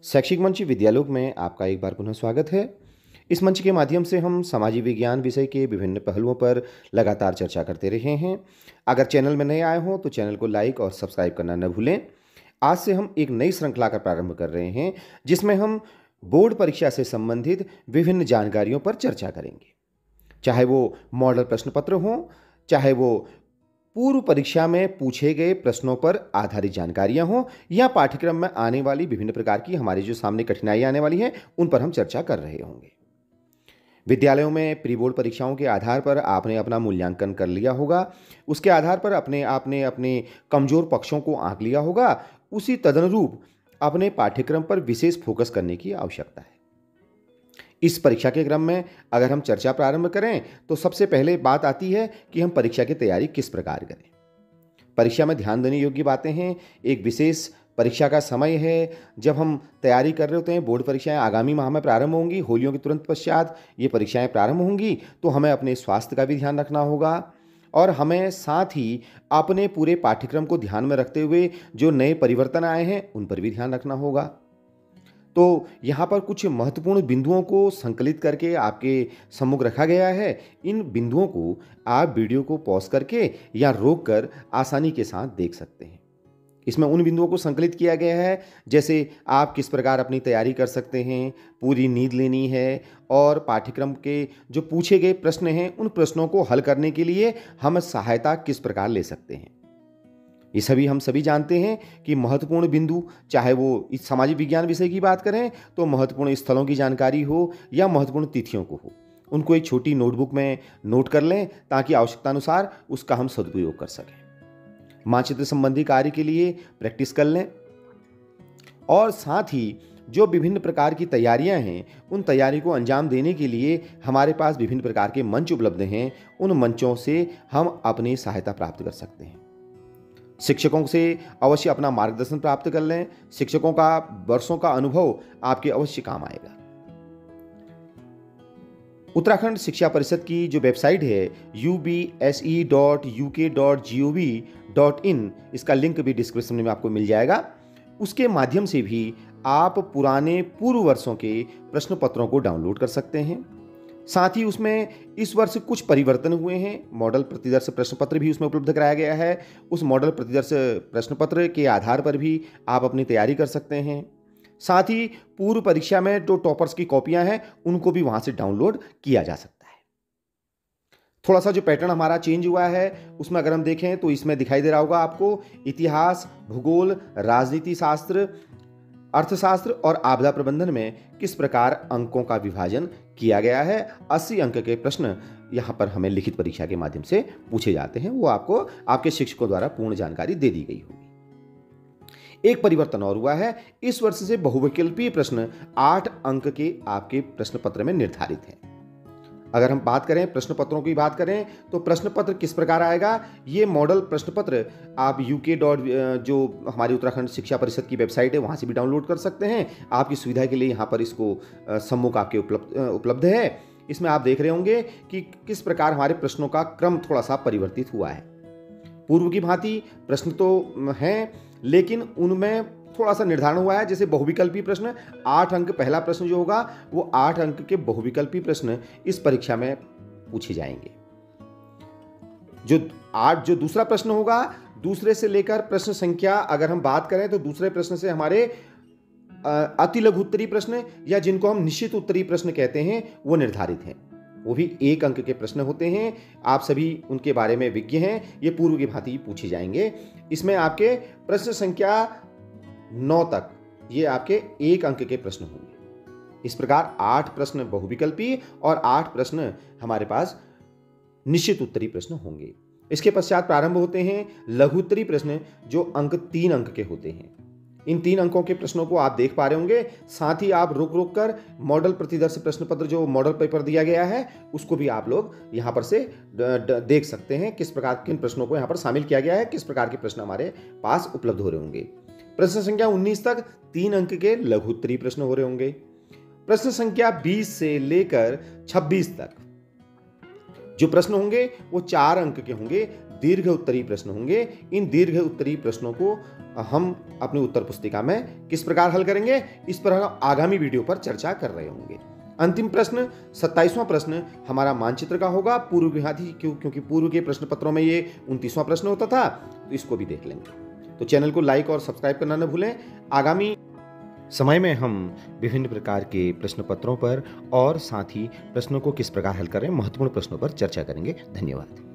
शैक्षिक मंच विद्यालोक में आपका एक बार पुनः स्वागत है। इस मंच के माध्यम से हम सामाजिक विज्ञान विषय के विभिन्न पहलुओं पर लगातार चर्चा करते रहे हैं। अगर चैनल में नए आए हों तो चैनल को लाइक और सब्सक्राइब करना न भूलें। आज से हम एक नई श्रृंखला का प्रारंभ कर रहे हैं जिसमें हम बोर्ड परीक्षा से संबंधित विभिन्न जानकारियों पर चर्चा करेंगे। चाहे वो मॉडल प्रश्न पत्र हों, चाहे वो पूर्व परीक्षा में पूछे गए प्रश्नों पर आधारित जानकारियां हों या पाठ्यक्रम में आने वाली विभिन्न प्रकार की हमारी जो सामने कठिनाइयां आने वाली हैं उन पर हम चर्चा कर रहे होंगे। विद्यालयों में प्री बोर्ड परीक्षाओं के आधार पर आपने अपना मूल्यांकन कर लिया होगा। उसके आधार पर आपने अपने कमजोर पक्षों को आंक लिया होगा। उसी तदनुरूप अपने पाठ्यक्रम पर विशेष फोकस करने की आवश्यकता है। इस परीक्षा के क्रम में अगर हम चर्चा प्रारंभ करें तो सबसे पहले बात आती है कि हम परीक्षा की तैयारी किस प्रकार करें। परीक्षा में ध्यान देने योग्य बातें हैं। एक विशेष परीक्षा का समय है जब हम तैयारी कर रहे होते हैं। बोर्ड परीक्षाएं आगामी माह में प्रारंभ होंगी। होलियों के तुरंत पश्चात ये परीक्षाएं प्रारंभ होंगी, तो हमें अपने स्वास्थ्य का भी ध्यान रखना होगा और हमें साथ ही अपने पूरे पाठ्यक्रम को ध्यान में रखते हुए जो नए परिवर्तन आए हैं उन पर भी ध्यान रखना होगा। तो यहाँ पर कुछ महत्वपूर्ण बिंदुओं को संकलित करके आपके सम्मुख रखा गया है। इन बिंदुओं को आप वीडियो को पॉज करके या रोक कर आसानी के साथ देख सकते हैं। इसमें उन बिंदुओं को संकलित किया गया है जैसे आप किस प्रकार अपनी तैयारी कर सकते हैं, पूरी नींद लेनी है और पाठ्यक्रम के जो पूछे गए प्रश्न हैं उन प्रश्नों को हल करने के लिए हम सहायता किस प्रकार ले सकते हैं। ये सभी हम सभी जानते हैं कि महत्वपूर्ण बिंदु, चाहे वो इस सामाजिक विज्ञान विषय की बात करें तो महत्वपूर्ण स्थलों की जानकारी हो या महत्वपूर्ण तिथियों को हो, उनको एक छोटी नोटबुक में नोट कर लें ताकि आवश्यकता अनुसार उसका हम सदुपयोग कर सकें। मानचित्र संबंधी कार्य के लिए प्रैक्टिस कर लें और साथ ही जो विभिन्न प्रकार की तैयारियां हैं उन तैयारी को अंजाम देने के लिए हमारे पास विभिन्न प्रकार के मंच उपलब्ध हैं। उन मंचों से हम अपनी सहायता प्राप्त कर सकते हैं। शिक्षकों से अवश्य अपना मार्गदर्शन प्राप्त कर लें। शिक्षकों का वर्षों का अनुभव आपके अवश्य काम आएगा। उत्तराखंड शिक्षा परिषद की जो वेबसाइट है ubse.uk.gov.in, इसका लिंक भी डिस्क्रिप्शन में आपको मिल जाएगा। उसके माध्यम से भी आप पुराने पूर्व वर्षों के प्रश्न पत्रों को डाउनलोड कर सकते हैं। साथ ही उसमें इस वर्ष कुछ परिवर्तन हुए हैं। मॉडल प्रतिदर्श प्रश्न पत्र भी उसमें उपलब्ध कराया गया है। उस मॉडल प्रतिदर्श प्रश्न पत्र के आधार पर भी आप अपनी तैयारी कर सकते हैं। साथ ही पूर्व परीक्षा में जो टॉपर्स की कॉपियां हैं उनको भी वहां से डाउनलोड किया जा सकता है। थोड़ा सा जो पैटर्न हमारा चेंज हुआ है उसमें अगर हम देखें तो इसमें दिखाई दे रहा होगा आपको इतिहास, भूगोल, राजनीति शास्त्र, अर्थशास्त्र और आपदा प्रबंधन में किस प्रकार अंकों का विभाजन किया गया है। 80 अंक के प्रश्न यहाँ पर हमें लिखित परीक्षा के माध्यम से पूछे जाते हैं। वो आपको आपके शिक्षकों द्वारा पूर्ण जानकारी दे दी गई होगी। एक परिवर्तन और हुआ है। इस वर्ष से बहुविकल्पीय प्रश्न 8 अंक के आपके प्रश्न पत्र में निर्धारित हैं। अगर हम बात करें प्रश्न पत्रों की बात करें तो प्रश्न पत्र किस प्रकार आएगा, ये मॉडल प्रश्न पत्र आप जो हमारी उत्तराखंड शिक्षा परिषद की वेबसाइट है वहाँ से भी डाउनलोड कर सकते हैं। आपकी सुविधा के लिए यहाँ पर इसको सम्मुख आपके उपलब्ध है। इसमें आप देख रहे होंगे कि किस प्रकार हमारे प्रश्नों का क्रम थोड़ा सा परिवर्तित हुआ है। पूर्व की भांति प्रश्न तो हैं लेकिन उनमें थोड़ा सा निर्धारण हुआ है। जैसे बहुविकल्पी प्रश्न 8 अंक, पहला प्रश्न जो होगा वो 8 अंक के बहुविकल्पी प्रश्न इस परीक्षा में पूछे जाएंगे। जो दूसरा प्रश्न होगा, दूसरे से लेकर प्रश्न संख्या अगर हम बात करें तो दूसरे प्रश्न से हमारे अति लघु उत्तरीय प्रश्न या जिनको हम निश्चित उत्तरीय प्रश्न कहते हैं वो निर्धारित हैं। वो भी 1 अंक के प्रश्न होते हैं। आप सभी उनके बारे में विज्ञ हैं। ये पूर्व की भांति पूछे जाएंगे। इसमें आपके प्रश्न संख्या 9 तक ये आपके 1 अंक के प्रश्न होंगे। इस प्रकार 8 प्रश्न बहुविकल्पी और 8 प्रश्न हमारे पास निश्चित उत्तरीय प्रश्न होंगे। इसके पश्चात प्रारंभ होते हैं लघु उत्तरीय प्रश्न जो 3 अंक के होते हैं। इन 3 अंकों के प्रश्नों को आप देख पा रहे होंगे। साथ ही आप रुक रुक कर मॉडल प्रतिदर्श प्रश्न पत्र जो मॉडल पेपर दिया गया है उसको भी आप लोग यहाँ पर से देख सकते हैं किस प्रकार किन प्रश्नों को यहाँ पर शामिल किया गया है, किस प्रकार के प्रश्न हमारे पास उपलब्ध हो रहे होंगे। प्रश्न संख्या 19 तक 3 अंक के लघु उत्तरीय प्रश्न हो रहे होंगे। प्रश्न संख्या 20 से लेकर 26 तक जो प्रश्न होंगे वो 4 अंक के होंगे। दीर्घ उत्तरीय प्रश्न होंगे। इन दीर्घ उत्तरीय प्रश्नों को हम अपनी उत्तर पुस्तिका में किस प्रकार हल करेंगे, इस पर हम आगामी वीडियो पर चर्चा कर रहे होंगे। अंतिम प्रश्न 27वां प्रश्न हमारा मानचित्र का होगा, पूर्व विहादी क्योंकि पूर्व के प्रश्न पत्रों में ये 29वां प्रश्न होता था, तो इसको भी देख लेंगे। तो चैनल को लाइक और सब्सक्राइब करना न भूलें। आगामी समय में हम विभिन्न प्रकार के प्रश्न पत्रों पर और साथ ही प्रश्नों को किस प्रकार हल करें, महत्वपूर्ण प्रश्नों पर चर्चा करेंगे। धन्यवाद।